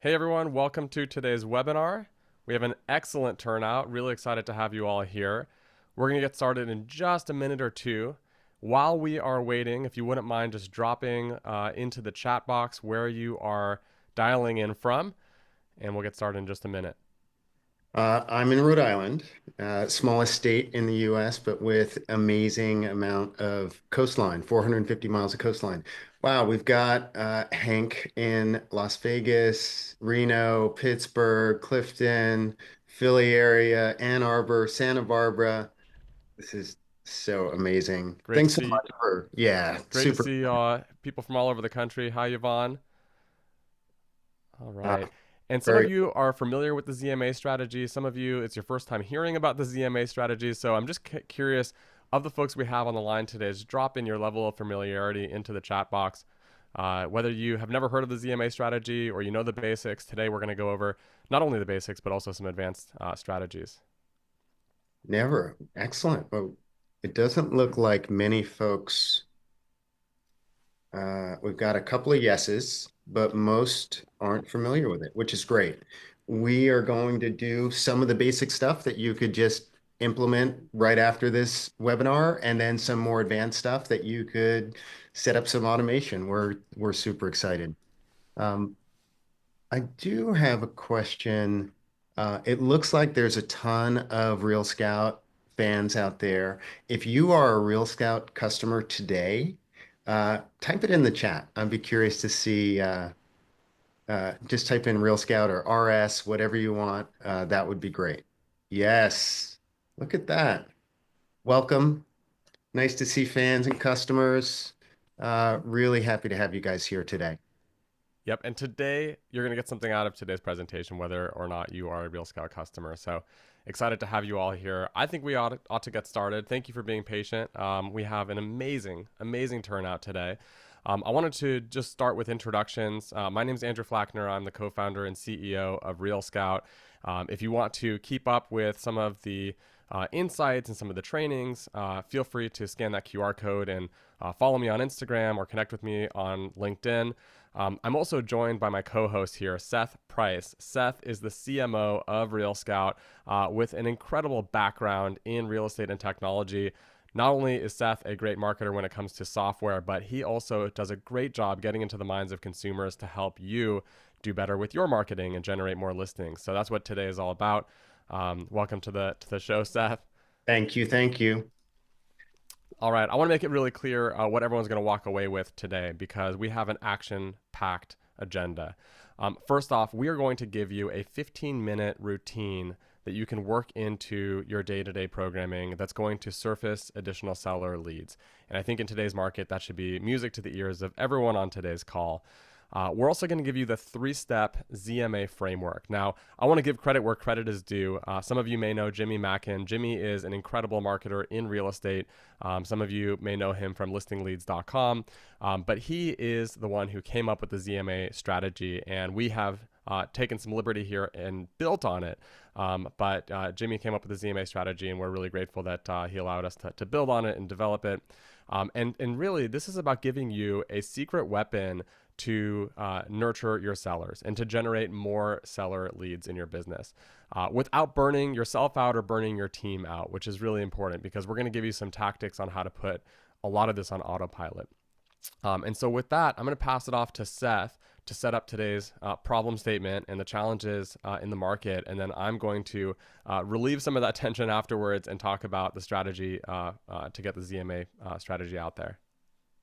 Hey everyone, welcome to today's webinar. We have an excellent turnout. Really excited to have you all here. We're going to get started in just a minute or two. While we are waiting, if you wouldn't mind just dropping into the chat box where you are dialing in from, and we'll get started in just a minute. I'm in Rhode Island, smallest state in the US, but with amazing amount of coastline, 450 miles of coastline. Wow, we've got Hank in Las Vegas, Reno, Pittsburgh, Clifton, Philly area, Ann Arbor, Santa Barbara. This is so amazing. Great to Thanks so see much for, yeah, great to super. see people from all over the country. Hi Yvonne. All Uh, right. And some of very you are familiar with the ZMA strategy. Some of you, it's your first time hearing about the ZMA strategy. So I'm just curious of the folks we have on the line today, just drop in your level of familiarity into the chat box. Whether you have never heard of the ZMA strategy or you know the basics, today we're going to go over not only the basics, but also some advanced strategies. never. Excellent. Well, it doesn't look like many folks. We've got a couple of yeses, but most aren't familiar with it, which is great. We are going to do some of the basic stuff that you could just implement right after this webinar, and then some more advanced stuff that you could set up some automation. We're super excited. Um, I do have a question. It looks like there's a ton of Real Scout fans out there. If you are a Real Scout customer today, type it in the chat. I'd be curious to see. Just type in Real Scout or RS, whatever you want. That would be great. Yes, look at that. Welcome. Nice to see fans and customers. Really happy to have you guys here today. Yep. And today you're going to get something out of today's presentation, whether or not you are a Real Scout customer. So excited to have you all here. I think we ought to get started. Thank you for being patient. We have an amazing turnout today. I wanted to just start with introductions. My name is Andrew Flackner. I'm the co founder and CEO of Real Scout. If you want to keep up with some of the insights and some of the trainings, feel free to scan that QR code and follow me on Instagram or connect with me on LinkedIn. I'm also joined by my co host here, Seth Price. Seth is the CMO of Real Scout with an incredible background in real estate and technology. Not only is Seth a great marketer when it comes to software, but he also does a great job getting into the minds of consumers to help you do better with your marketing and generate more listings. So that's what today is all about. Welcome to the show, Seth. Thank you. Thank you. All right, I want to make it really clear what everyone's going to walk away with today because we have an action packed agenda. First off, we are going to give you a 15-minute routine that you can work into your day to day programming that's going to surface additional seller leads. And I think in today's market, that should be music to the ears of everyone on today's call. We're also going to give you the 3-step ZMA framework. Now, I want to give credit where credit is due. Some of you may know Jimmy Mackin. Jimmy is an incredible marketer in real estate. Some of you may know him from listingleads.com, but he is the one who came up with the ZMA strategy, and we have taken some liberty here and built on it. But Jimmy came up with the ZMA strategy, and we're really grateful that he allowed us to build on it and develop it. And really, this is about giving you a secret weapon to nurture your sellers and to generate more seller leads in your business without burning yourself out or burning your team out, which is really important because we're going to give you some tactics on how to put a lot of this on autopilot. And so, with that, I'm going to pass it off to Seth to set up today's problem statement and the challenges in the market. And then I'm going to relieve some of that tension afterwards and talk about the strategy to get the ZMA strategy out there.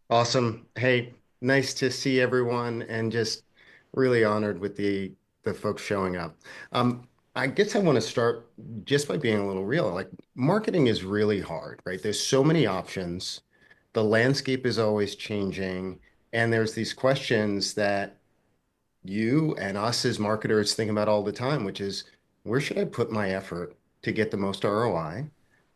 Awesome. Hey, nice to see everyone and just really honored with the folks showing up. I guess I want to start just by being a little real. Like marketing is really hard, right? There's so many options. The landscape is always changing, and there's these questions that you and us as marketers think about all the time, which is where should I put my effort to get the most ROI?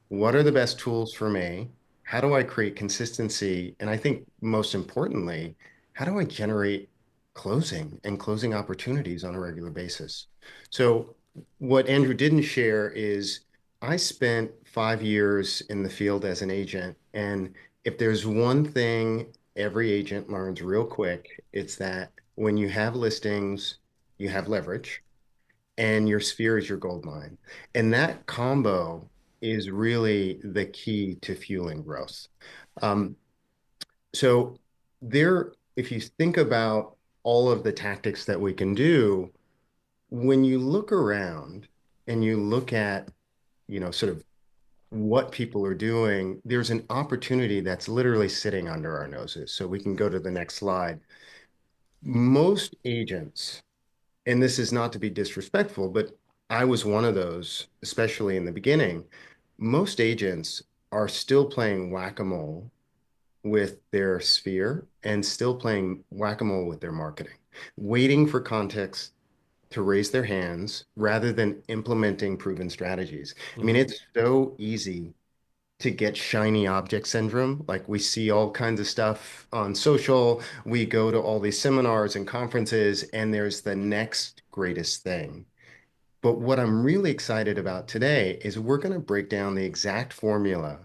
What are the best tools for me? How do I create consistency? And I think most importantly, how do I generate closing and closing opportunities on a regular basis? So what Andrew didn't share is I spent 5 years in the field as an agent. And if there's one thing every agent learns real quick, it's that when you have listings, you have leverage, and your sphere is your gold mine. And that combo is really the key to fueling growth. Um, so if you think about all of the tactics that we can do, when you look around and you look at, sort of what people are doing, there's an opportunity that's literally sitting under our noses. So we can go to the next slide. Most agents, and this is not to be disrespectful, but I was one of those, especially in the beginning. Most agents are still playing whack-a-mole with their sphere and still playing whack-a-mole with their marketing, waiting for context to raise their hands rather than implementing proven strategies. I mean, Mm-hmm. it's so easy to get shiny object syndrome. Like we see all kinds of stuff on social, we go to all these seminars and conferences, and there's the next greatest thing. But what I'm really excited about today is we're going to break down the exact formula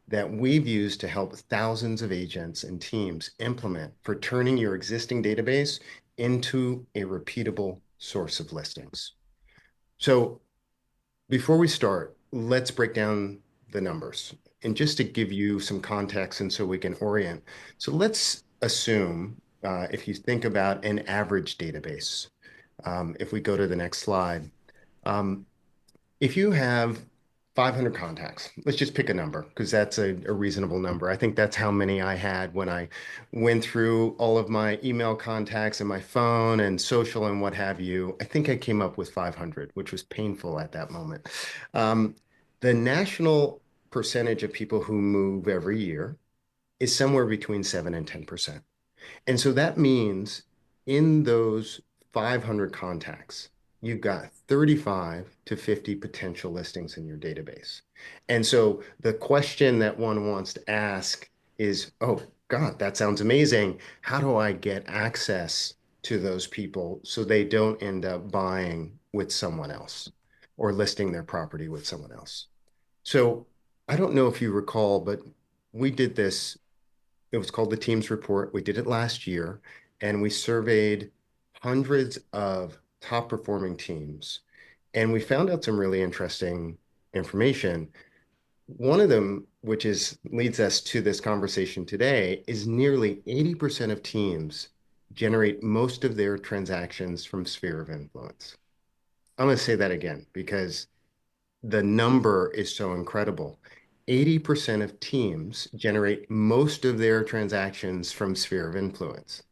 that we've used to help thousands of agents and teams implement for turning your existing database into a repeatable source of listings. So before we start, let's break down the numbers. And just to give you some context and so we can orient. So let's assume, if you think about an average database, if we go to the next slide, um, if you have 500 contacts, let's just pick a number because that's a reasonable number. I think that's how many I had when I went through all of my email contacts and my phone and social and what have you. I think I came up with 500, which was painful at that moment. Um, the national percentage of people who move every year is somewhere between 7 and 10%. And so that means in those 500 contacts, you've got 35 to 50 potential listings in your database. And so the question that one wants to ask is, oh, God, that sounds amazing. How do I get access to those people so they don't end up buying with someone else or listing their property with someone else? So I don't know if you recall, but we did this. It was called the Teams Report. We did it last year, and we surveyed hundreds of top performing teams. And we found out some really interesting information. One of them, which is leads us to this conversation today, is nearly 80% of teams generate most of their transactions from sphere of influence. I'm going to say that again because the number is so incredible. 80% of teams generate most of their transactions from sphere of influence.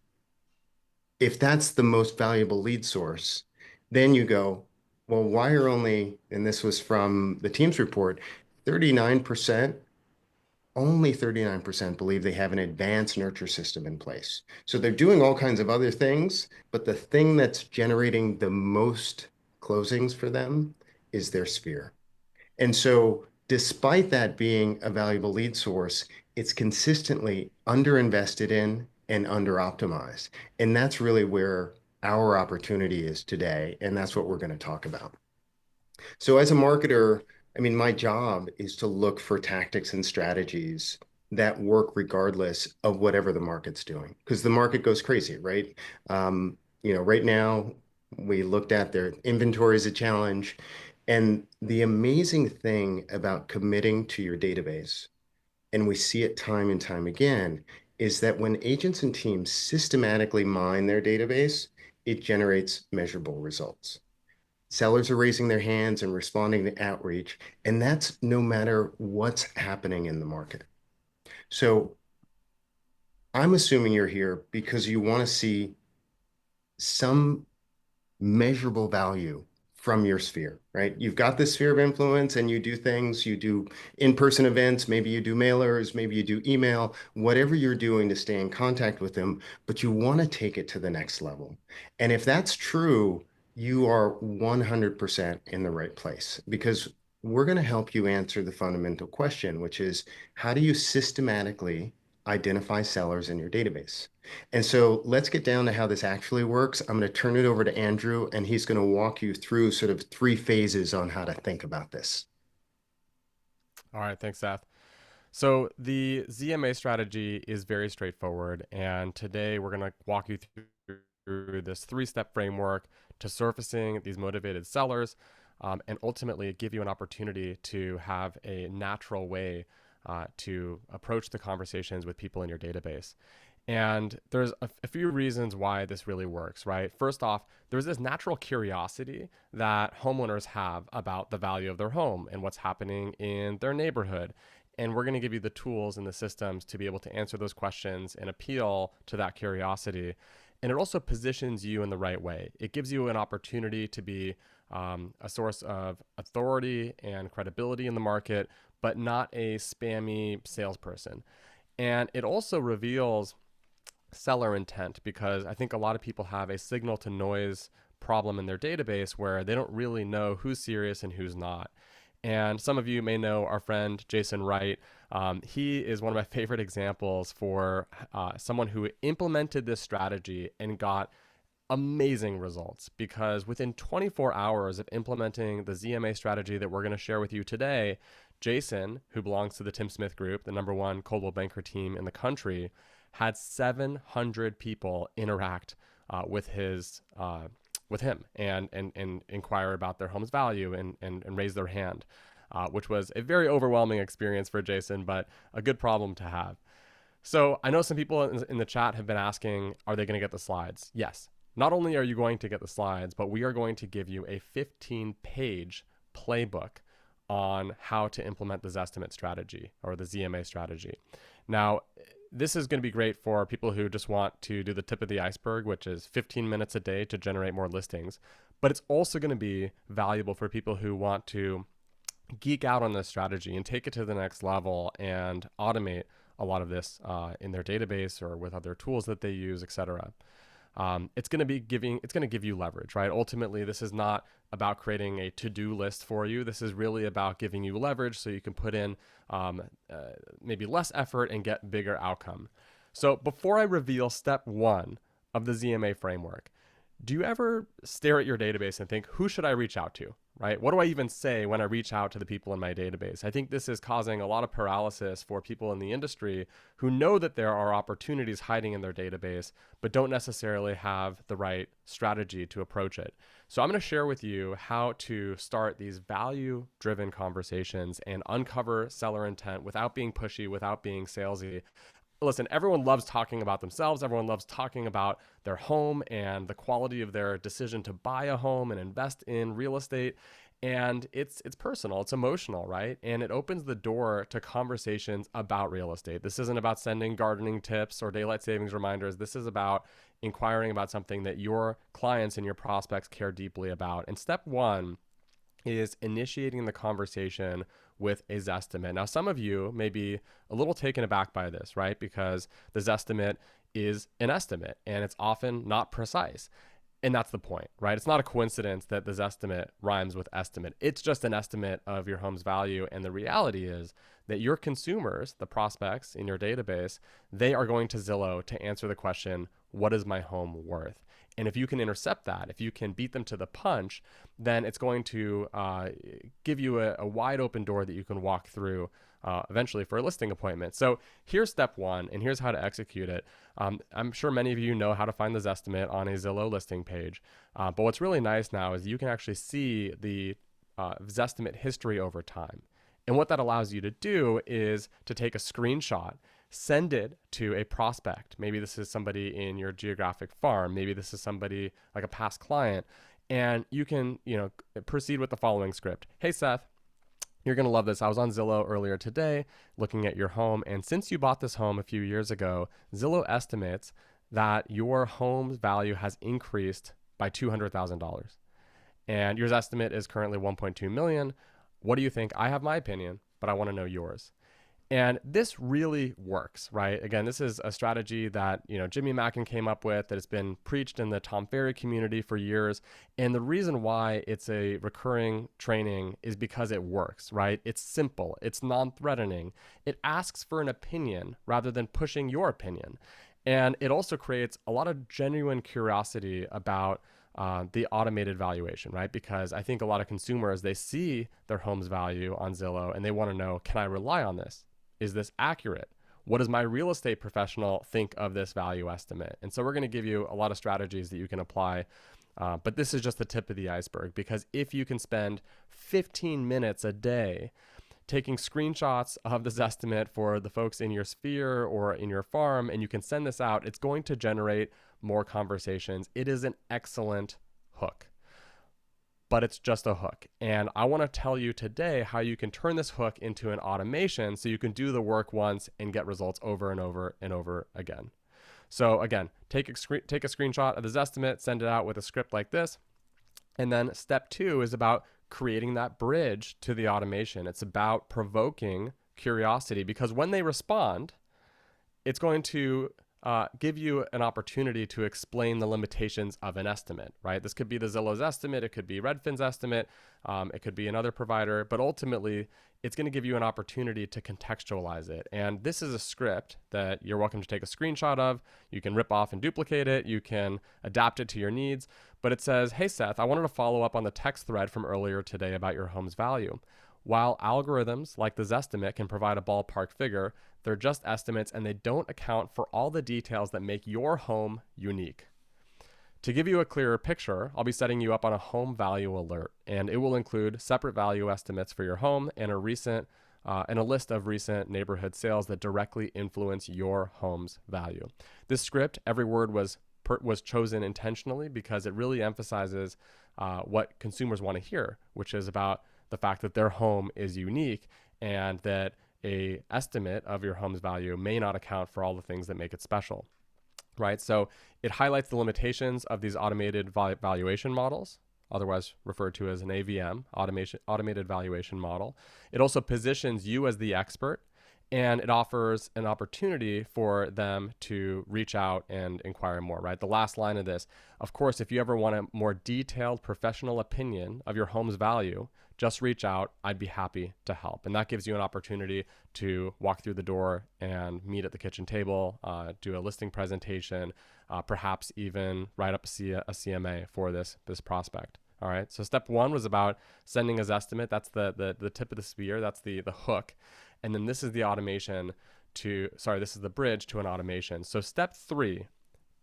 If that's the most valuable lead source, then you go, well, why are only, and this was from the Teams report, 39%, only 39% believe they have an advanced nurture system in place. So they're doing all kinds of other things, but the thing that's generating the most closings for them is their sphere. And so, despite that being a valuable lead source, it's consistently underinvested in and under-optimized. And that's really where our opportunity is today. And that's what we're going to talk about. So, as a marketer, I mean, my job is to look for tactics and strategies that work regardless of whatever the market's doing, because the market goes crazy, right? Right now, we looked at their inventory as a challenge. And the amazing thing about committing to your database, and we see it time and time again, is that when agents and teams systematically mine their database, it generates measurable results. Sellers are raising their hands and responding to outreach, and that's no matter what's happening in the market. So I'm assuming you're here because you want to see some measurable value from your sphere, right? You've got this sphere of influence and you do things, you do in-person events, maybe you do mailers, maybe you do email, whatever you're doing to stay in contact with them, but you want to take it to the next level. And if that's true, you are 100% in the right place because we're going to help you answer the fundamental question, which is how do you systematically identify sellers in your database? And so let's get down to how this actually works. I'm going to turn it over to Andrew, and he's going to walk you through sort of three phases on how to think about this. All right, thanks, Seth. So the ZMA strategy is very straightforward, and today we're going to walk you through through this 3-step framework to surfacing these motivated sellers, and ultimately give you an opportunity to have a natural way to approach the conversations with people in your database. And there's a few reasons why this really works, right? First off, there's this natural curiosity that homeowners have about the value of their home and what's happening in their neighborhood. And we're going to give you the tools and the systems to be able to answer those questions and appeal to that curiosity. And it also positions you in the right way. It gives you an opportunity to be a source of authority and credibility in the market, but not a spammy salesperson. And it also reveals seller intent, because I think a lot of people have a signal to noise problem in their database where they don't really know who's serious and who's not. And some of you may know our friend Jason Wright. He is one of my favorite examples for someone who implemented this strategy and got amazing results, because within 24 hours of implementing the ZMA strategy that we're going to share with you today, Jason, who belongs to the Tim Smith Group, the #1 Coldwell Banker team in the country, had 700 people interact with him and inquire about their home's value and raise their hand, which was a very overwhelming experience for Jason, but a good problem to have. So I know some people in the chat have been asking, are they going to get the slides? Yes. Not only are you going to get the slides, but we are going to give you a 15-page playbook on how to implement the Zestimate strategy or the ZMA strategy. Now, this is going to be great for people who just want to do the tip of the iceberg, which is 15 minutes a day to generate more listings. But it's also going to be valuable for people who want to geek out on this strategy and take it to the next level and automate a lot of this in their database or with other tools that they use, etc. It's going to give you leverage, right? Ultimately, this is not about creating a to-do list for you. This is really about giving you leverage so you can put in maybe less effort and get bigger outcome. So before I reveal step 1 of the ZMA framework, do you ever stare at your database and think, who should I reach out to, right? What do I even say when I reach out to the people in my database? I think this is causing a lot of paralysis for people in the industry who know that there are opportunities hiding in their database, but don't necessarily have the right strategy to approach it. So I'm going to share with you how to start these value-driven conversations and uncover seller intent without being pushy, without being salesy. Listen, everyone loves talking about themselves. Everyone loves talking about their home and the quality of their decision to buy a home and invest in real estate. And it's personal, it's emotional, right? And it opens the door to conversations about real estate. This isn't about sending gardening tips or daylight savings reminders. This is about inquiring about something that your clients and your prospects care deeply about. And step 1 is initiating the conversation with a Zestimate. Now, some of you may be a little taken aback by this, right? Because the Zestimate is an estimate and it's often not precise. And that's the point, right? It's not a coincidence that the Zestimate rhymes with estimate. It's just an estimate of your home's value. And the reality is that your consumers, the prospects in your database, they are going to Zillow to answer the question, what is my home worth? And if you can intercept that, if you can beat them to the punch, then it's going to give you a wide open door that you can walk through eventually for a listing appointment. So here's step 1, and here's how to execute it. I'm sure many of you know how to find the Zestimate on a Zillow listing page. But what's really nice now is you can actually see the Zestimate history over time. And what that allows you to do is to take a screenshot, send it to a prospect. Maybe this is somebody in your geographic farm. Maybe this is somebody like a past client. And you can, proceed with the following script. Hey, Seth, you're going to love this. I was on Zillow earlier today looking at your home. And since you bought this home a few years ago, Zillow estimates that your home's value has increased by $200,000. And your estimate is currently $1.2 million. What do you think? I have my opinion, but I want to know yours. And this really works, right? Again, this is a strategy that, Jimmy Mackin came up with, that has been preached in the Tom Ferry community for years. And the reason why it's a recurring training is because it works, right? It's simple. It's non-threatening. It asks for an opinion rather than pushing your opinion. And it also creates a lot of genuine curiosity about the automated valuation, right? Because I think a lot of consumers, they see their home's value on Zillow and they want to know, can I rely on this? Is this accurate? what does my real estate professional think of this value estimate? And so we're going to give you a lot of strategies that you can apply. But this is just the tip of the iceberg, because if you can spend 15 minutes a day taking screenshots of this estimate for the folks in your sphere or in your farm, and you can send this out, it's going to generate more conversations. It is an excellent hook, but it's just a hook. And I want to tell you today how you can turn this hook into an automation so you can do the work once and get results over and over and over again. So again, take a screenshot of this estimate, send it out with a script like this. And then step 2 is about creating that bridge to the automation. It's about provoking curiosity, because when they respond, it's going to give you an opportunity to explain the limitations of an estimate, right? This could be the Zillow's estimate, it could be Redfin's estimate, it could be another provider, but ultimately it's going to give you an opportunity to contextualize it. And this is a script that you're welcome to take a screenshot of. You can rip off and duplicate it. You can adapt it to your needs. But it says, hey, Seth, I wanted to follow up on the text thread from earlier today about your home's value. While algorithms like the Zestimate can provide a ballpark figure, they're just estimates and they don't account for all the details that make your home unique. To give you a clearer picture, I'll be setting you up on a home value alert, and it will include separate value estimates for your home and a list of recent neighborhood sales that directly influence your home's value. This script, every word was chosen intentionally because it really emphasizes what consumers want to hear, which is about the fact that their home is unique and that a estimate of your home's value may not account for all the things that make it special, right? So it highlights the limitations of these automated valuation models, otherwise referred to as an AVM, automated valuation model. It also positions you as the expert, and it offers an opportunity for them to reach out and inquire more, right? The last line of this, of course, if you ever want a more detailed professional opinion of your home's value, just reach out. I'd be happy to help. And that gives you an opportunity to walk through the door and meet at the kitchen table, do a listing presentation, perhaps even write up a CMA for this this All right. So step 1 was about sending a Zestimate. That's the tip of the spear. That's the hook. And then this is the this is the bridge to an automation. So step 3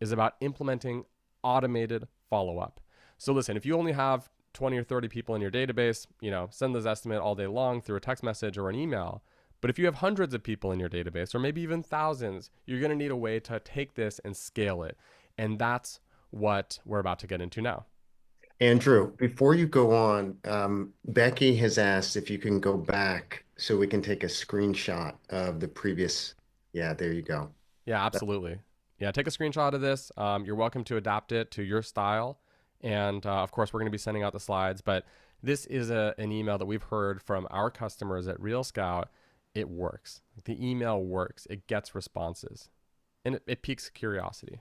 is about implementing automated follow-up. So listen, if you only have 20 or 30 people in your database, send this estimate all day long through a text message or an email. But if you have hundreds of people in your database, or maybe even thousands, you're going to need a way to take this and scale it. And that's what we're about to get into now. Andrew, before you go on, Becky has asked if you can go back so we can take a screenshot of the previous. Yeah, there you go. Yeah, absolutely. Yeah, take a screenshot of this. You're welcome to adapt it to your style. And of course, we're going to be sending out the slides. But this is an email that we've heard from our customers at Real Scout. It works. The email works. It gets responses. And it piques curiosity.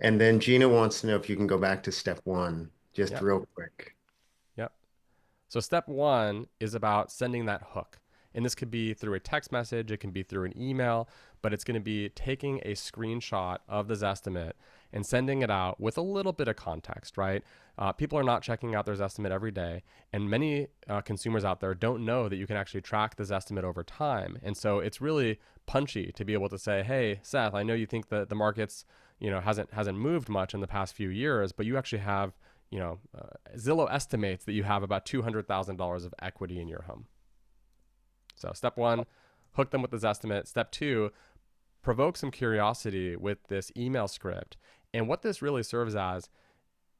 And then Gina wants to know if you can go back to step 1. Just Yep. real quick. Yep. So step 1 is about sending that hook. And this could be through a text message, it can be through an email, but it's going to be taking a screenshot of the Zestimate and sending it out with a little bit of context, right? People are not checking out their Zestimate every day, and many consumers out there don't know that you can actually track the Zestimate over time. And so it's really punchy to be able to say, hey, Seth, I know you think that the market's hasn't moved much in the past few years, but you actually have Zillow estimates that you have about $200,000 of equity in your home. So step 1, hook them with the Zestimate. Step 2, provoke some curiosity with this email script. And what this really serves as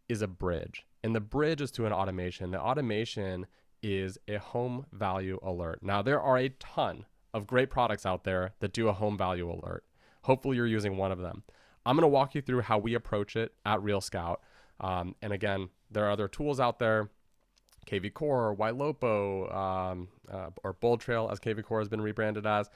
is a bridge. And the bridge is to an automation. The automation is a home value alert. Now, there are a ton of great products out there that do a home value alert. Hopefully you're using one of them. I'm going to walk you through how we approach it at Real Scout. And again, there are other tools out there, KV Core, Ylopo, or Bold Trail, as KV Core has been rebranded as.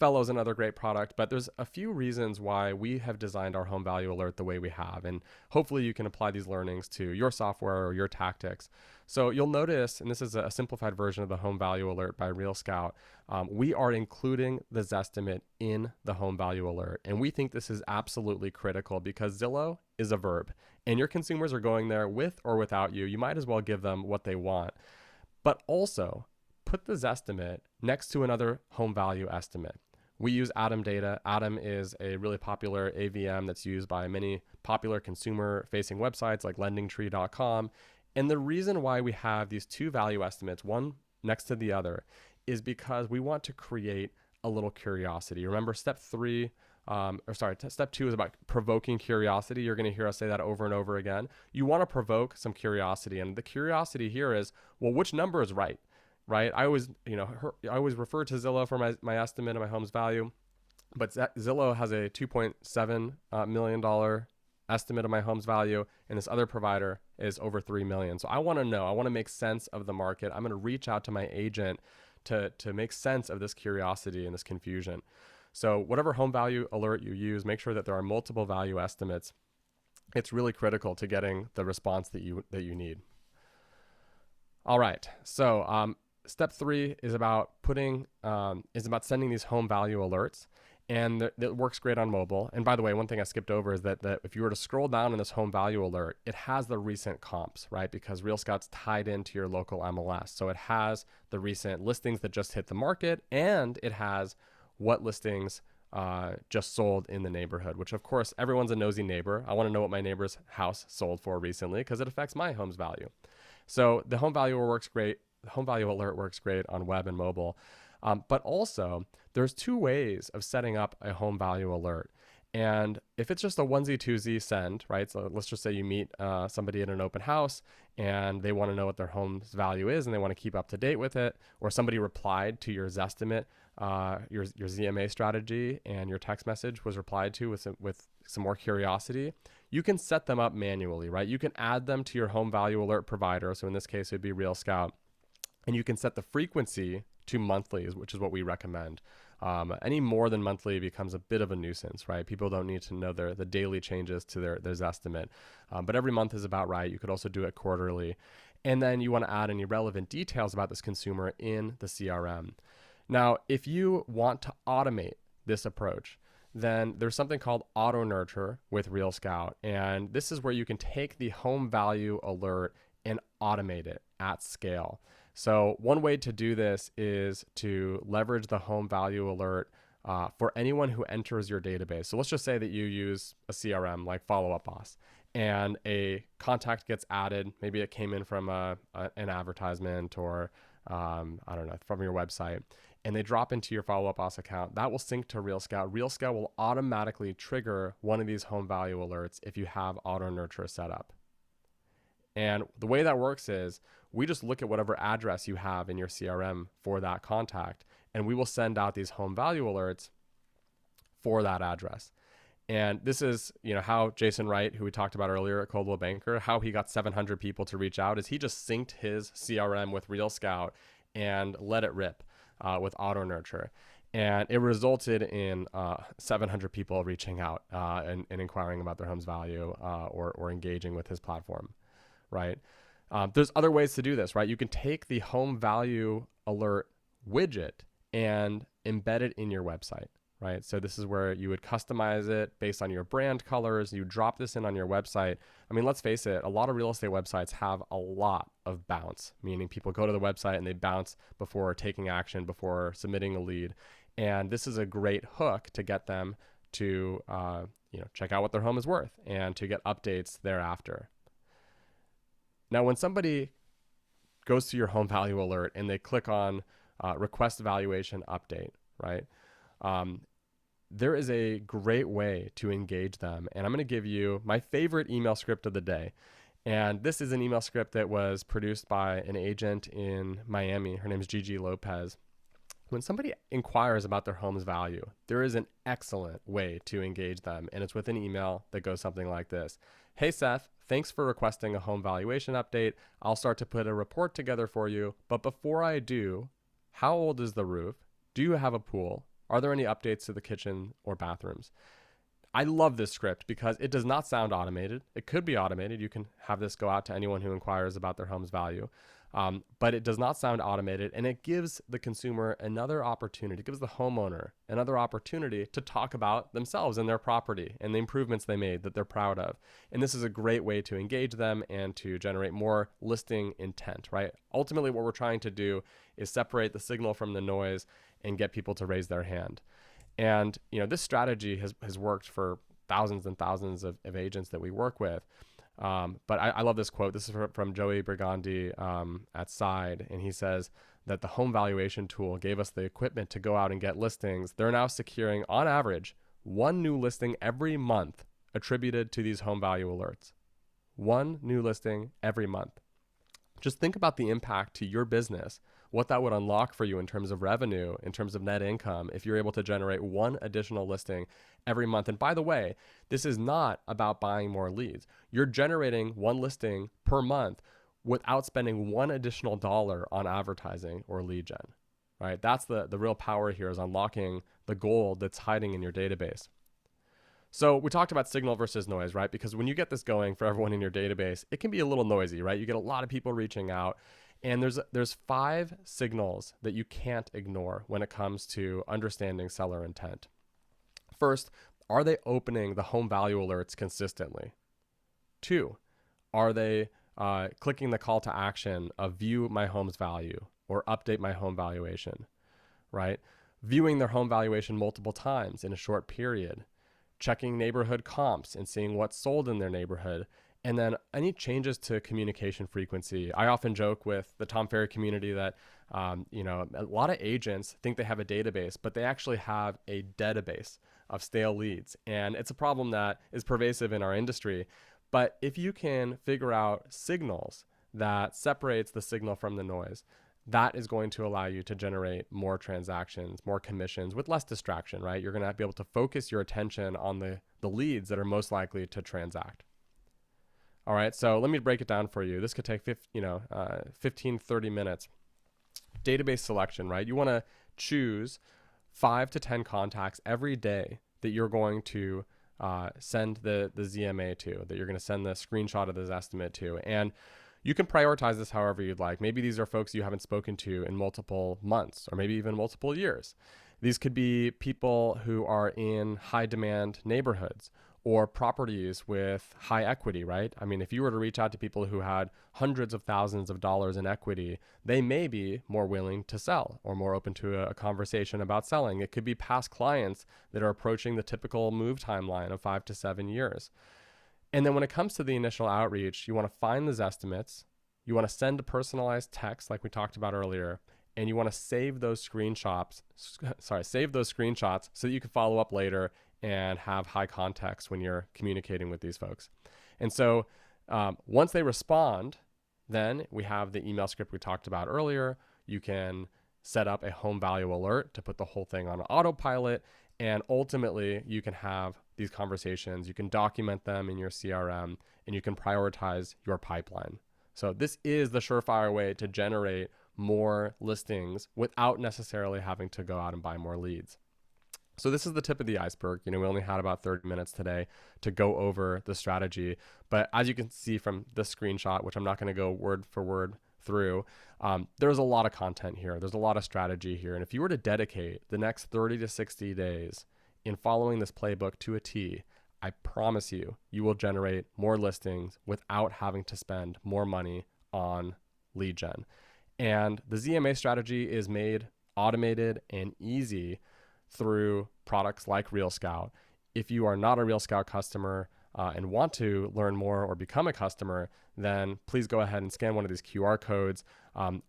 Fellow's another great product, but there's a few reasons why we have designed our home value alert the way we have. And hopefully you can apply these learnings to your software or your tactics. So you'll notice, and this is a simplified version of the home value alert by Real Scout, we are including the Zestimate in the home value alert. And we think this is absolutely critical because Zillow is a verb and your consumers are going there with or without you. You might as well give them what they want. But also, put the Zestimate next to another home value estimate. We use Atom Data. Atom is a really popular AVM that's used by many popular consumer-facing websites like LendingTree.com. And the reason why we have these two value estimates, one next to the other, is because we want to create a little curiosity. Remember, step two is about provoking curiosity. You're going to hear us say that over and over again. You want to provoke some curiosity. And the curiosity here is, well, which number is right? Right? I always refer to Zillow for my estimate of my home's value, but Zillow has a $2.7 million estimate of my home's value, and this other provider is over $3 million. So I want to know. I want to make sense of the market. I'm going to reach out to my agent to make sense of this curiosity and this confusion. So whatever home value alert you use, make sure that there are multiple value estimates. It's really critical to getting the response that you need. All right. So step 3 is about sending these home value alerts, and it works great on mobile. And by the way, one thing I skipped over is that if you were to scroll down in this home value alert, it has the recent comps, right? Because Real Scout's tied into your local MLS. So it has the recent listings that just hit the market, and it has what listings just sold in the neighborhood, which of course, everyone's a nosy neighbor. I want to know what my neighbor's house sold for recently because it affects my home's value. So the home value works great. The home value alert works great on web and mobile. But also, there's 2 ways of setting up a home value alert. And if it's just a onesie twosie send, right? So let's just say you meet somebody at an open house and they want to know what their home's value is and they want to keep up to date with it, or somebody replied to your Zestimate, your ZMA strategy, and your text message was replied to with some more curiosity. You can set them up manually, right? You can add them to your home value alert provider. So in this case, it would be Real Scout. And you can set the frequency to monthly, which is what we recommend. Any more than monthly becomes a bit of a nuisance, right? People don't need to know the daily changes to their Zestimate. But every month is about right. You could also do it quarterly. And then you want to add any relevant details about this consumer in the CRM. Now, if you want to automate this approach, then there's something called Auto Nurture with Real Scout. And this is where you can take the home value alert and automate it at scale. So one way to do this is to leverage the home value alert for anyone who enters your database. So let's just say that you use a CRM like Follow Up Boss, and a contact gets added. Maybe it came in from an advertisement or I don't know, from your website, and they drop into your Follow Up Boss account. That will sync to Real Scout. Real Scout will automatically trigger one of these home value alerts if you have Auto Nurture set up. And the way that works is we just look at whatever address you have in your CRM for that contact, and we will send out these home value alerts for that address. And this is, how Jason Wright, who we talked about earlier at Coldwell Banker, how he got 700 people to reach out is he just synced his CRM with Real Scout and let it rip with Auto Nurture. And it resulted in 700 people reaching out and inquiring about their home's value or engaging with his platform. Right? There's other ways to do this, right? You can take the home value alert widget and embed it in your website, right? So this is where you would customize it based on your brand colors. You drop this in on your website. I mean, let's face it, a lot of real estate websites have a lot of bounce, meaning people go to the website and they bounce before taking action, before submitting a lead. And this is a great hook to get them to check out what their home is worth and to get updates thereafter. Now, when somebody goes to your home value alert and they click on request valuation update, right? There is a great way to engage them. And I'm going to give you my favorite email script of the day. And this is an email script that was produced by an agent in Miami. Her name is Gigi Lopez. When somebody inquires about their home's value, there is an excellent way to engage them. And it's with an email that goes something like this. Hey, Seth, thanks for requesting a home valuation update. I'll start to put a report together for you. But before I do, how old is the roof? Do you have a pool? Are there any updates to the kitchen or bathrooms? I love this script because it does not sound automated. It could be automated. You can have this go out to anyone who inquires about their home's value. But it does not sound automated, and it gives the consumer another opportunity, it gives the homeowner another opportunity to talk about themselves and their property and the improvements they made that they're proud of. And this is a great way to engage them and to generate more listing intent, right? Ultimately, what we're trying to do is separate the signal from the noise and get people to raise their hand. And this strategy has worked for thousands and thousands of agents that we work with. But I love this quote. This is from Joey Brigandi at Side. And he says that the home valuation tool gave us the equipment to go out and get listings. They're now securing, on average, one new listing every month attributed to these home value alerts. One new listing every month. Just think about the impact to your business, what that would unlock for you in terms of revenue, in terms of net income, if you're able to generate one additional listing every month. And by the way, this is not about buying more leads. You're generating one listing per month without spending one additional dollar on advertising or lead gen, right? That's the real power here, is unlocking the gold that's hiding in your database. So we talked about signal versus noise, right? Because when you get this going for everyone in your database, it can be a little noisy, right? You get a lot of people reaching out, and there's 5 signals that you can't ignore when it comes to understanding seller intent. First, are they opening the home value alerts consistently? 2, are they clicking the call to action of view my home's value or update my home valuation, right? Viewing their home valuation multiple times in a short period, checking neighborhood comps and seeing what's sold in their neighborhood, and then any changes to communication frequency. I often joke with the Tom Ferry community that, a lot of agents think they have a database, but they actually have a database of stale leads. And it's a problem that is pervasive in our industry. But if you can figure out signals that separates the signal from the noise, that is going to allow you to generate more transactions, more commissions with less distraction, right? You're going to be able to focus your attention on the leads that are most likely to transact. All right, so let me break it down for you. This could take 15, 30 minutes. Database selection, right? You want to choose 5 to 10 contacts every day that you're going to send the ZMA to, that you're going to send the screenshot of this estimate to. And you can prioritize this however you'd like. Maybe these are folks you haven't spoken to in multiple months or maybe even multiple years. These could be people who are in high demand neighborhoods or properties with high equity, right? I mean, if you were to reach out to people who had hundreds of thousands of dollars in equity, they may be more willing to sell or more open to a conversation about selling. It could be past clients that are approaching the typical move timeline of 5 to 7 years. And then when it comes to the initial outreach, you want to find those estimates, you want to send a personalized text like we talked about earlier, and you want to save those screenshots so that you can follow up later and have high context when you're communicating with these folks. And so once they respond, then we have the email script we talked about earlier. You can set up a home value alert to put the whole thing on autopilot. And ultimately, you can have these conversations, you can document them in your CRM, and you can prioritize your pipeline. So this is the surefire way to generate more listings without necessarily having to go out and buy more leads. So this is the tip of the iceberg. We only had about 30 minutes today to go over the strategy. But as you can see from this screenshot, which I'm not going to go word for word through, there's a lot of content here. There's a lot of strategy here. And if you were to dedicate the next 30 to 60 days in following this playbook to a T, I promise you, you will generate more listings without having to spend more money on lead gen. And the ZMA strategy is made automated and easy through products like Real Scout. If you are not a Real Scout customer and want to learn more or become a customer, then please go ahead and scan one of these QR codes.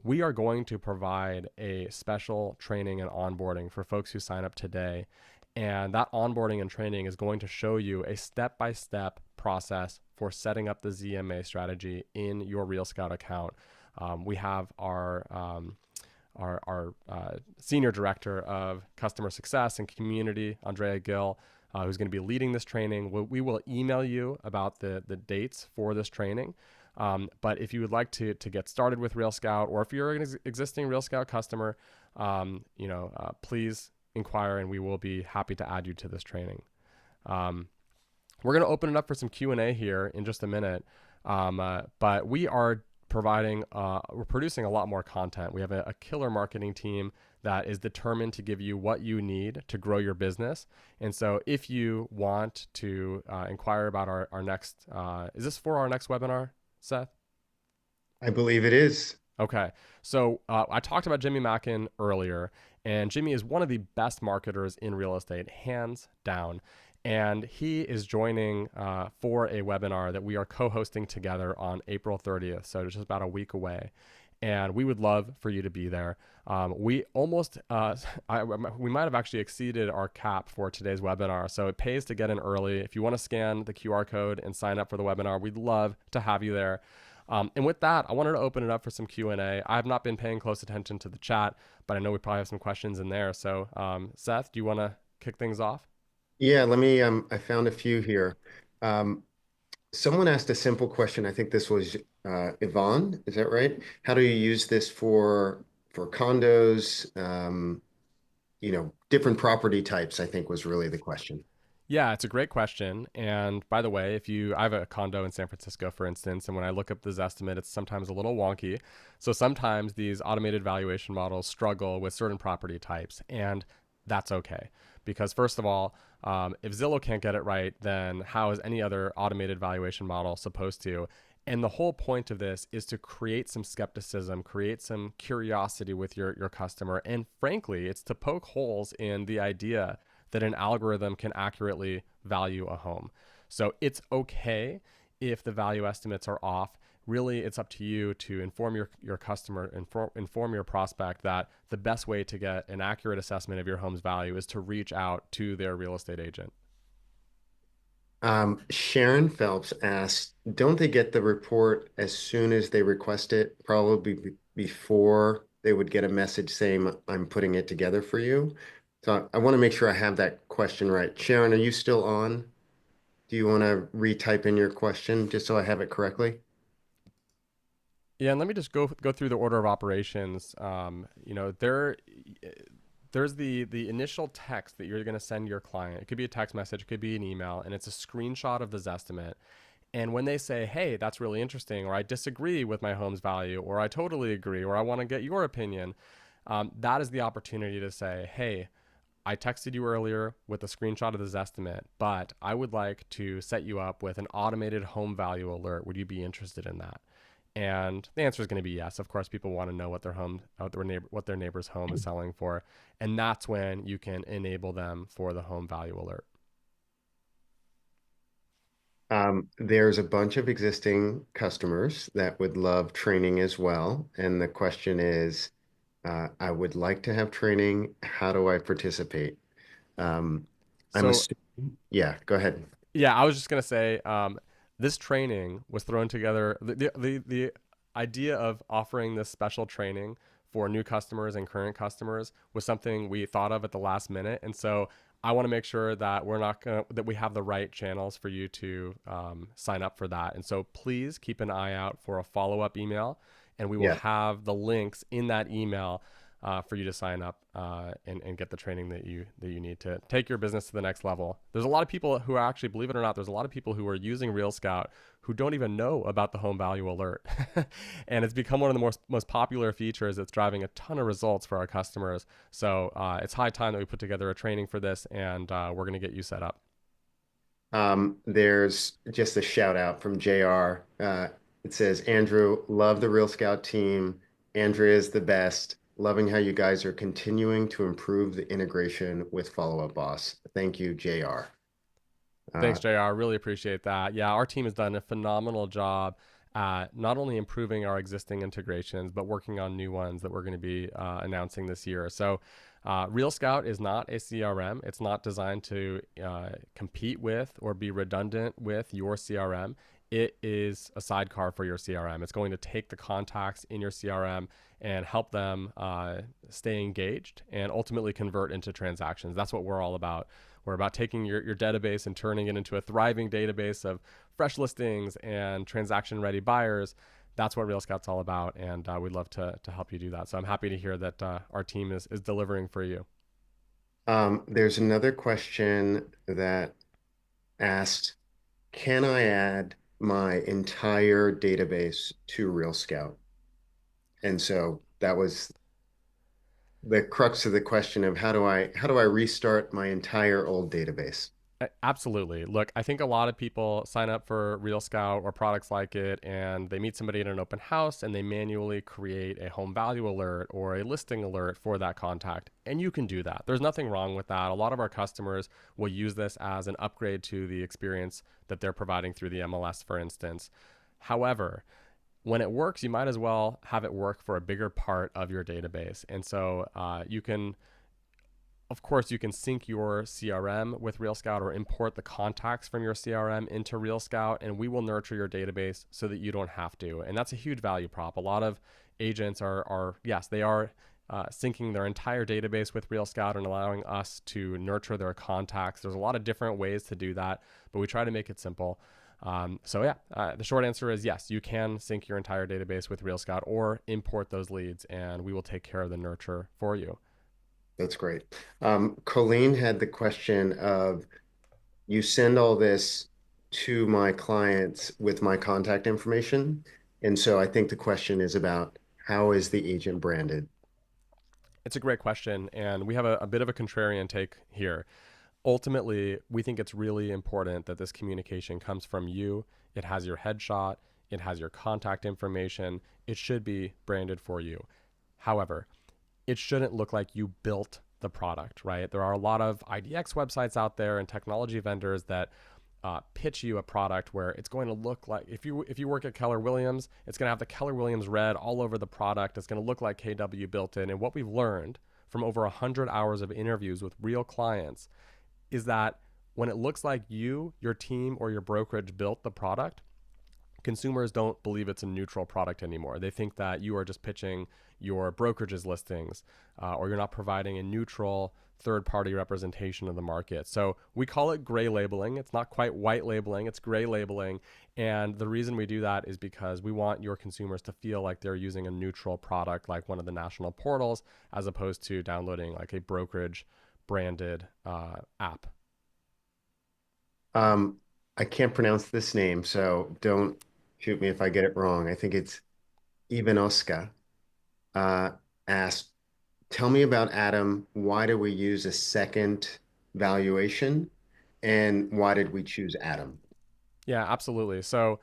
We are going to provide a special training and onboarding for folks who sign up today. And that onboarding and training is going to show you a step-by-step process for setting up the ZMA strategy in your Real Scout account. We have our senior director of customer success and community, Andrea Gill, who's going to be leading this training. We will email you about the dates for this training. But if you would like to get started with Real Scout, or if you're an existing Real Scout customer, please inquire and we will be happy to add you to this training. We're going to open it up for some Q&A here in just a minute. But we are we're producing a lot more content. We have a killer marketing team that is determined to give you what you need to grow your business. And so if you want to inquire about our next, is this for our next webinar, Seth? I believe it is. Okay. So I talked about Jimmy Mackin earlier, and Jimmy is one of the best marketers in real estate, hands down. And he is joining for a webinar that we are co hosting together on April 30th. So it's just about a week away. And we would love for you to be there. We almost, we might have actually exceeded our cap for today's webinar. So it pays to get in early. If you want to scan the QR code and sign up for the webinar, we'd love to have you there. And with that, I wanted to open it up for some Q&A. I have not been paying close attention to the chat, but I know we probably have some questions in there. So Seth, do you want to kick things off? Yeah, let me, I found a few here. Um, Someone asked a simple question. I think this was Yvonne, is that right? How do you use this for condos? Different property types, I think was really the question. Yeah, it's a great question. And by the way, I have a condo in San Francisco, for instance, and when I look up the Zestimate, it's sometimes a little wonky. So sometimes these automated valuation models struggle with certain property types, and that's okay. Because first of all, if Zillow can't get it right, then how is any other automated valuation model supposed to? And the whole point of this is to create some skepticism, create some curiosity with your customer. And frankly, it's to poke holes in the idea that an algorithm can accurately value a home. So it's okay if the value estimates are off. Really, it's up to you to inform your customer, inform your prospect that the best way to get an accurate assessment of your home's value is to reach out to their real estate agent. Sharon Phelps asked, don't they get the report as soon as they request it, probably before they would get a message saying, I'm putting it together for you? So I want to make sure I have that question right. Sharon, are you still on? Do you want to retype in your question just so I have it correctly? Yeah, and let me just go through the order of operations. There's the initial text that you're going to send your client. It could be a text message, it could be an email, and it's a screenshot of the Zestimate. And when they say, hey, that's really interesting, or I disagree with my home's value, or I totally agree, or I want to get your opinion, that is the opportunity to say, hey, I texted you earlier with a screenshot of the Zestimate, but I would like to set you up with an automated home value alert. Would you be interested in that? And the answer is going to be yes. Of course, people want to know what their neighbor's home is selling for, and that's when you can enable them for the home value alert. There's a bunch of existing customers that would love training as well. And the question is, I would like to have training. How do I participate? Um, I'm So assuming, yeah, go ahead. yeah, I was just going to say this training was thrown together. The idea of offering this special training for new customers and current customers was something we thought of at the last minute, and so I want to make sure that that we have the right channels for you to sign up for that. And so please keep an eye out for a follow up email, and we will Yeah. have the links in that email for you to sign up and get the training that you need to take your business to the next level. There's a lot of people who are actually, believe it or not, there's a lot of people who are using Real Scout who don't even know about the home value alert. And it's become one of the most popular features that's driving a ton of results for our customers. So it's high time that we put together a training for this, and we're going to get you set up. There's just a shout out from JR. It says, Andrew, love the Real Scout team. Andrea is the best. Loving how you guys are continuing to improve the integration with Follow Up Boss. Thank you, JR. Thanks, JR. Really appreciate that. Yeah, our team has done a phenomenal job at not only improving our existing integrations, but working on new ones that we're going to be announcing this year. So, Real Scout is not a CRM. It's not designed to compete with or be redundant with your CRM. It is a sidecar for your CRM. It's going to take the contacts in your CRM and help them stay engaged and ultimately convert into transactions. That's what we're all about. We're about taking your database and turning it into a thriving database of fresh listings and transaction ready buyers. That's what Real Scout's all about. And we'd love to help you do that. So I'm happy to hear that our team is delivering for you. There's another question that asked, can I add my entire database to Real Scout? And so that was the crux of the question of how do I restart my entire old database? Absolutely. Look, I think a lot of people sign up for Real Scout or products like it, and they meet somebody at an open house and they manually create a home value alert or a listing alert for that contact. And you can do that. There's nothing wrong with that. A lot of our customers will use this as an upgrade to the experience that they're providing through the MLS, for instance. However, when it works, you might as well have it work for a bigger part of your database. And so you can, of course, you can sync your CRM with Real Scout or import the contacts from your CRM into Real Scout, and we will nurture your database so that you don't have to. And that's a huge value prop. A lot of agents are yes, they are syncing their entire database with Real Scout and allowing us to nurture their contacts. There's a lot of different ways to do that, but we try to make it simple. The short answer is yes, you can sync your entire database with Real Scout or import those leads, and we will take care of the nurture for you. That's great. Colleen had the question of, you send all this to my clients with my contact information. And so I think the question is about, how is the agent branded? It's a great question, and we have a bit of a contrarian take here. Ultimately, we think it's really important that this communication comes from you. It has your headshot, it has your contact information. It should be branded for you. However, it shouldn't look like you built the product, right? There are a lot of IDX websites out there and technology vendors that pitch you a product where it's going to look like, if you work at Keller Williams, it's going to have the Keller Williams red all over the product. It's going to look like KW built it. And what we've learned from over 100 hours of interviews with real clients is that when it looks like you, your team, or your brokerage built the product, consumers don't believe it's a neutral product anymore. They think that you are just pitching your brokerage's listings, or you're not providing a neutral third party representation of the market. So we call it gray labeling. It's not quite white labeling, it's gray labeling. And the reason we do that is because we want your consumers to feel like they're using a neutral product like one of the national portals, as opposed to downloading like a brokerage branded app. Um, I can't pronounce this name, so don't shoot me if I get it wrong. I think it's Ivanoska, uh, asked, tell me about Adam. Why do we use a second valuation? And why did we choose Adam? Yeah, absolutely. So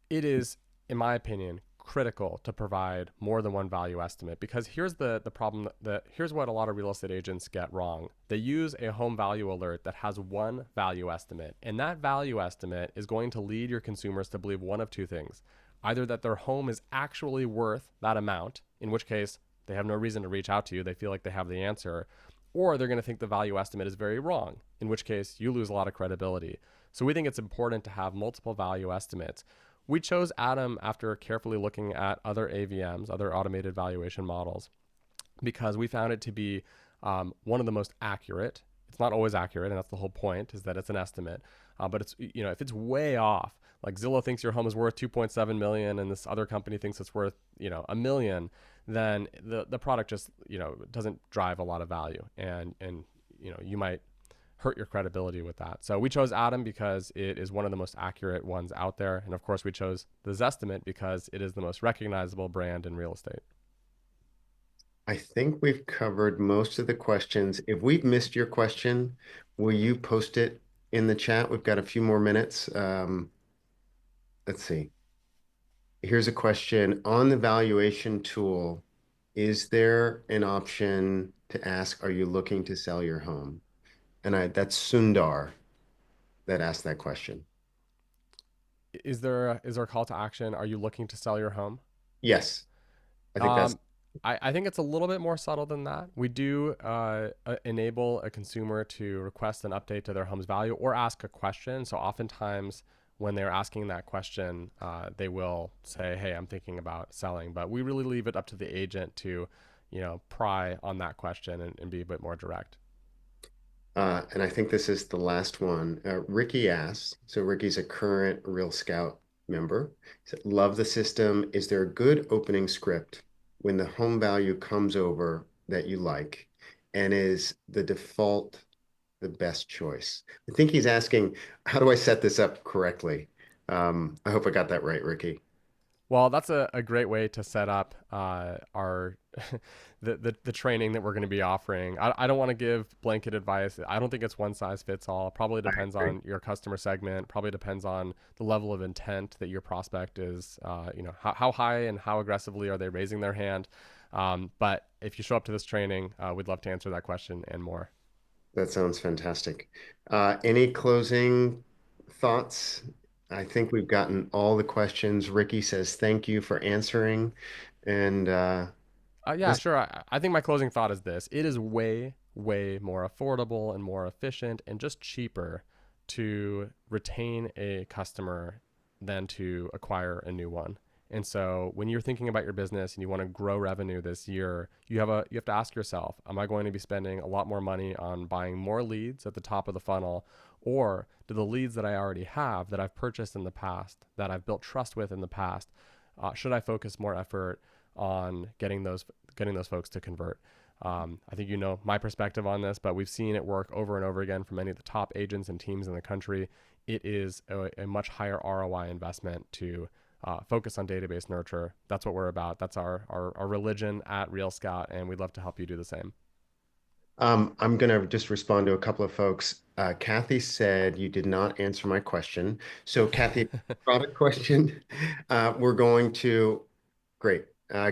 it is, in my opinion, critical to provide more than one value estimate, because here's the problem that here's what a lot of real estate agents get wrong. They use a home value alert that has one value estimate, and that value estimate is going to lead your consumers to believe one of two things. Either that their home is actually worth that amount, in which case they have no reason to reach out to you, they feel like they have the answer, or they're going to think the value estimate is very wrong, in which case you lose a lot of credibility. So we think it's important to have multiple value estimates. We chose Adam after carefully looking at other AVMs, other automated valuation models, because we found it to be one of the most accurate. It's not always accurate, and that's the whole point, is that it's an estimate. But it's, if it's way off, like Zillow thinks your home is worth 2.7 million, and this other company thinks it's worth a million, then the product just doesn't drive a lot of value, and you might hurt your credibility with that. So we chose Adam because it is one of the most accurate ones out there, and of course we chose the Zestimate because it is the most recognizable brand in real estate. I think we've covered most of the questions. If we've missed your question, will you post it in the chat? We've got a few more minutes. Let's see. Here's a question on the valuation tool. Is there an option to ask, are you looking to sell your home? And that's Sundar that asked that question. Is there a call to action? Are you looking to sell your home? Yes, I think that's Um, I think it's a little bit more subtle than that. We do enable a consumer to request an update to their home's value or ask a question. So oftentimes, when they're asking that question, they will say, "Hey, I'm thinking about selling," but we really leave it up to the agent to, pry on that question and be a bit more direct. and I think this is the last one. Ricky asks, so Ricky's a current Real Scout member. He said, love the system. Is there a good opening script when the home value comes over that you like? And is the default the best choice? I think he's asking, how do I set this up correctly? I hope I got that right, Ricky. Well, that's a great way to set up our the training that we're going to be offering. I don't want to give blanket advice. I don't think it's one size fits all. Probably I depends agree. on your customer segment. Probably depends on the level of intent that your prospect is. How high and how aggressively are they raising their hand? But if you show up to this training, we'd love to answer that question and more. That sounds fantastic. Any closing thoughts? I think we've gotten all the questions. Ricky says thank you for answering. And Yeah, this, sure. I think my closing thought is this: it is way, way more affordable and more efficient and just cheaper to retain a customer than to acquire a new one. And so, when you're thinking about your business and you want to grow revenue this year, you have to ask yourself: am I going to be spending a lot more money on buying more leads at the top of the funnel, or do the leads that I already have, that I've purchased in the past, that I've built trust with in the past, should I focus more effort on getting those folks to convert? I think you know my perspective on this, but we've seen it work over and over again for many of the top agents and teams in the country. It is a much higher ROI investment to focus on database nurture. That's what we're about. That's our religion at Real Scout, and we'd love to help you do the same. I'm going to just respond to a couple of folks. Kathy said you did not answer my question. So, Kathy, product question. We're going to, great.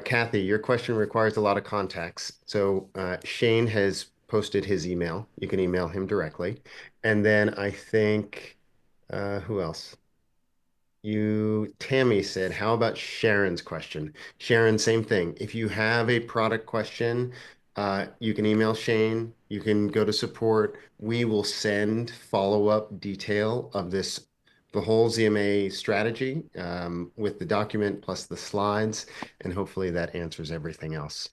Kathy, your question requires a lot of context. So, Shane has posted his email. You can email him directly. And then I think, who else? Tammy said, how about Sharon's question? Sharon, same thing. If you have a product question, you can email Shane. You can go to support. We will send follow-up detail of this, the whole ZMA strategy, with the document plus the slides, and hopefully that answers everything else.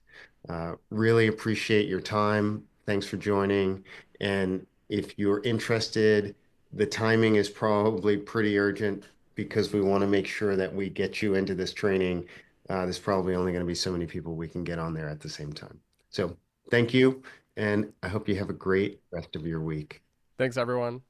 Really appreciate your time. Thanks for joining. And if you're interested, the timing is probably pretty urgent because we want to make sure that we get you into this training. There's probably only going to be so many people we can get on there at the same time. So thank you, and I hope you have a great rest of your week. Thanks, everyone.